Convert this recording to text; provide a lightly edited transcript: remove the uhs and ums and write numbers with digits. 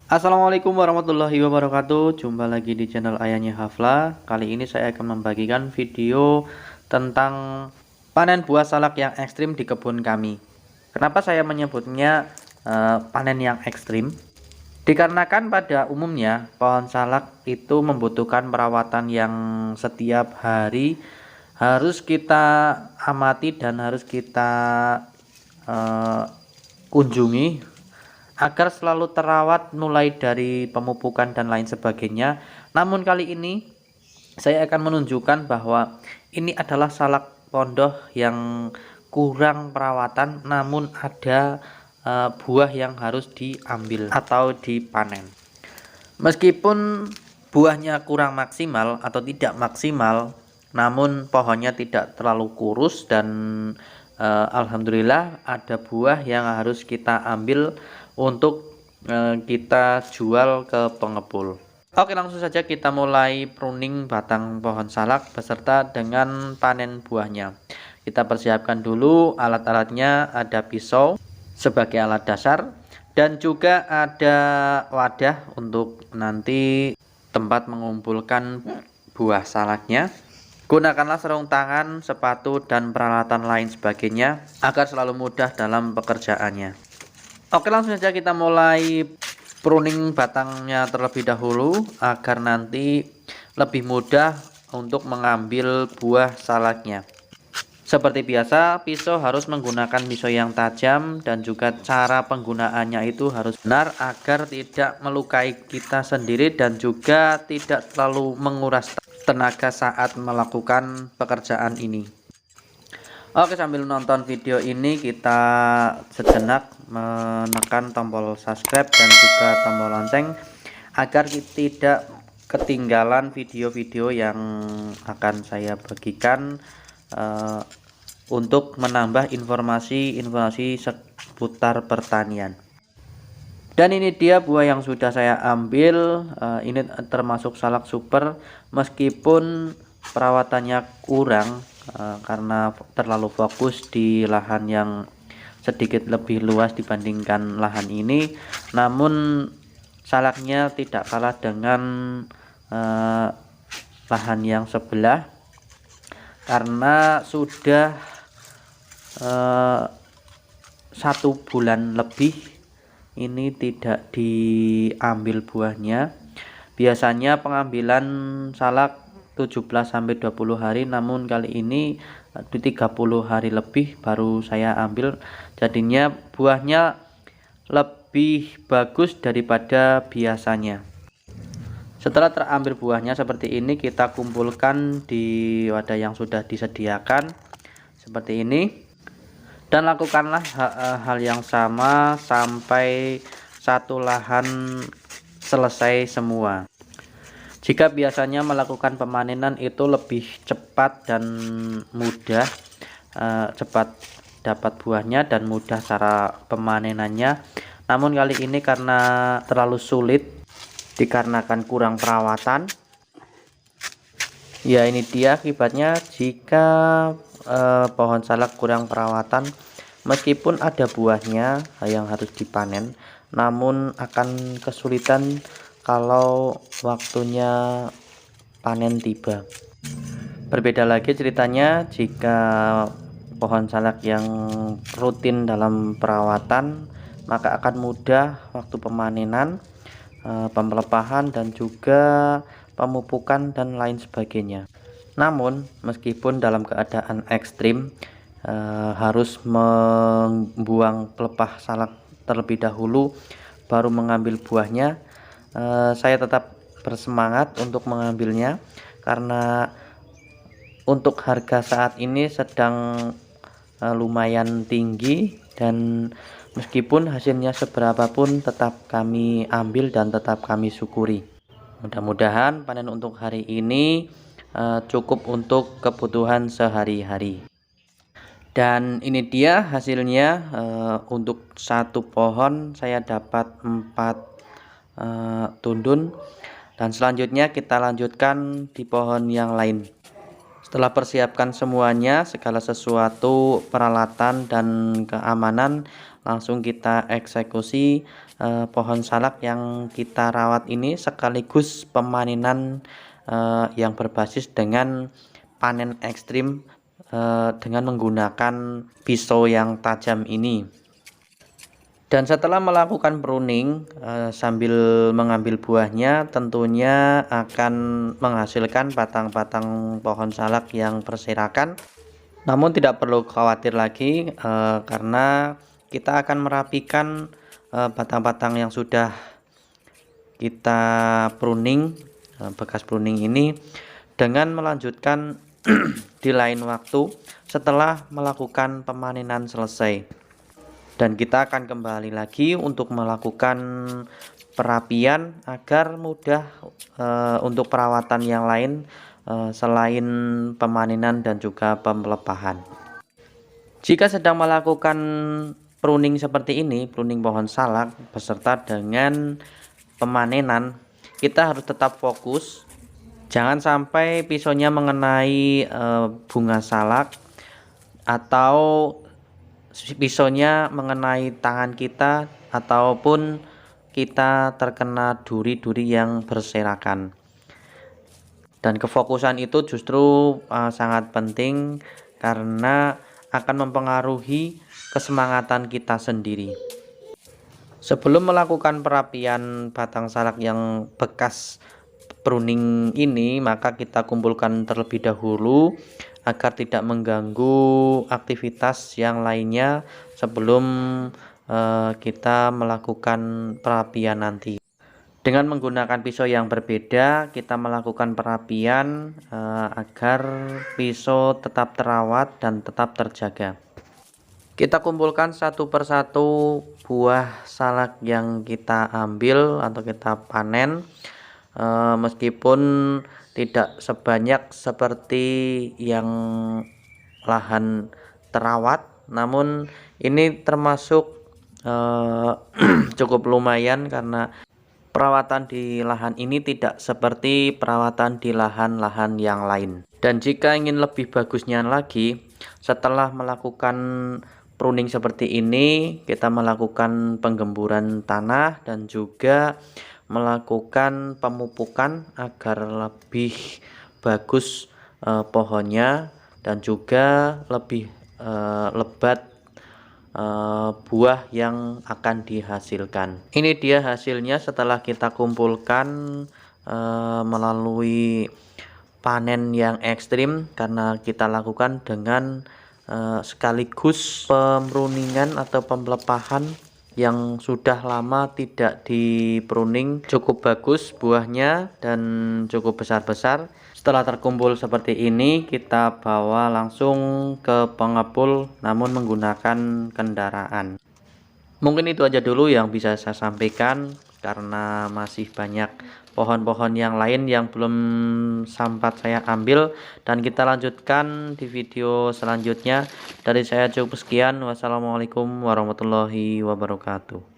Assalamualaikum warahmatullahi wabarakatuh. Jumpa lagi di channel Ayahnya Hafla. Kali ini saya akan membagikan video tentang panen buah salak yang ekstrim di kebun kami. Kenapa saya menyebutnya panen yang ekstrim? Dikarenakan pada umumnya pohon salak itu membutuhkan perawatan yang setiap hari harus kita amati dan harus kita eh, kunjungi agar selalu terawat mulai dari pemupukan dan lain sebagainya. Namun kali ini saya akan menunjukkan bahwa ini adalah salak pondoh yang kurang perawatan, namun ada buah yang harus diambil atau dipanen. Meskipun buahnya kurang maksimal atau tidak maksimal, namun pohonnya tidak terlalu kurus dan alhamdulillah ada buah yang harus kita ambil untuk kita jual ke pengepul. Oke, langsung saja kita mulai pruning batang pohon salak beserta dengan panen buahnya. Kita persiapkan dulu alat-alatnya, ada pisau sebagai alat dasar dan juga ada wadah untuk nanti tempat mengumpulkan buah salaknya. Gunakanlah sarung tangan, sepatu, dan peralatan lain sebagainya agar selalu mudah dalam pekerjaannya. Oke, langsung saja kita mulai pruning batangnya terlebih dahulu agar nanti lebih mudah untuk mengambil buah salaknya. Seperti biasa, pisau harus menggunakan pisau yang tajam dan juga cara penggunaannya itu harus benar agar tidak melukai kita sendiri dan juga tidak terlalu menguras tenaga saat melakukan pekerjaan ini. Oke, sambil nonton video ini kita sejenak menekan tombol subscribe dan juga tombol lonceng agar kita tidak ketinggalan video-video yang akan saya bagikan untuk menambah informasi-informasi seputar pertanian. Dan ini dia buah yang sudah saya ambil. Ini termasuk salak super, meskipun perawatannya kurang karena terlalu fokus di lahan yang sedikit lebih luas dibandingkan lahan ini. Namun salaknya tidak kalah dengan lahan yang sebelah karena sudah 1 bulan lebih ini tidak diambil buahnya. Biasanya pengambilan salak 17-20 hari, namun kali ini di 30 hari lebih baru saya ambil. Jadinya buahnya lebih bagus daripada biasanya. Setelah terambil buahnya seperti ini, kita kumpulkan di wadah yang sudah disediakan seperti ini. Dan lakukanlah hal yang sama sampai satu lahan selesai semua. Jika biasanya melakukan pemanenan itu lebih cepat dan mudah, cepat dapat buahnya dan mudah cara pemanenannya. Namun kali ini karena terlalu sulit dikarenakan kurang perawatan, ya ini dia akibatnya jika pohon salak kurang perawatan. Meskipun ada buahnya yang harus dipanen, namun akan kesulitan kalau waktunya panen tiba. Berbeda lagi ceritanya jika pohon salak yang rutin dalam perawatan, maka akan mudah waktu pemanenan, pemelepahan, dan juga pemupukan dan lain sebagainya. Namun meskipun dalam keadaan ekstrim harus membuang pelepah salak terlebih dahulu baru mengambil buahnya, saya tetap bersemangat untuk mengambilnya karena untuk harga saat ini sedang lumayan tinggi, dan meskipun hasilnya seberapa pun tetap kami ambil dan tetap kami syukuri. Mudah-mudahan panen untuk hari ini cukup untuk kebutuhan sehari-hari. Dan ini dia hasilnya. Untuk satu pohon saya dapat 4 tundun, dan selanjutnya kita lanjutkan di pohon yang lain. Setelah persiapkan semuanya, segala sesuatu peralatan dan keamanan, langsung kita eksekusi pohon salak yang kita rawat ini, sekaligus pemanenan yang berbasis dengan panen ekstrim dengan menggunakan pisau yang tajam ini. Dan setelah melakukan pruning sambil mengambil buahnya, tentunya akan menghasilkan batang-batang pohon salak yang berserakan. Namun tidak perlu khawatir lagi karena kita akan merapikan batang-batang yang sudah kita pruning, bekas pruning ini, dengan melanjutkan di lain waktu setelah melakukan pemanenan selesai. Dan kita akan kembali lagi untuk melakukan perapian agar mudah untuk perawatan yang lain selain pemanenan dan juga pemelepahan. Jika sedang melakukan pruning seperti ini, pruning pohon salak beserta dengan pemanenan, kita harus tetap fokus. Jangan sampai pisaunya mengenai bunga salak atau pisaunya mengenai tangan kita, ataupun kita terkena duri-duri yang berserakan. Dan kefokusan itu justru sangat penting karena akan mempengaruhi kesemangatan kita sendiri. Sebelum melakukan perapian batang salak yang bekas pruning ini, maka kita kumpulkan terlebih dahulu agar tidak mengganggu aktivitas yang lainnya sebelum kita melakukan perapian nanti. Dengan menggunakan pisau yang berbeda, kita melakukan perapian agar pisau tetap terawat dan tetap terjaga. Kita kumpulkan satu persatu buah salak yang kita ambil atau kita panen, meskipun tidak sebanyak seperti yang lahan terawat, namun ini termasuk cukup lumayan karena perawatan di lahan ini tidak seperti perawatan di lahan-lahan yang lain. Dan jika ingin lebih bagusnya lagi, setelah melakukan pruning seperti ini, kita melakukan penggemburan tanah dan juga melakukan pemupukan agar lebih bagus pohonnya dan juga lebih lebat buah yang akan dihasilkan. Ini dia hasilnya setelah kita kumpulkan melalui panen yang ekstrim, karena kita lakukan dengan sekaligus pemruningan atau pemelepahan yang sudah lama tidak dipruning. Cukup bagus buahnya dan cukup besar-besar. Setelah terkumpul seperti ini, kita bawa langsung ke pengepul namun menggunakan kendaraan. Mungkin itu aja dulu yang bisa saya sampaikan karena masih banyak pohon-pohon yang lain yang belum sempat saya ambil, dan kita lanjutkan di video selanjutnya. Dari saya cukup sekian. Wassalamualaikum warahmatullahi wabarakatuh.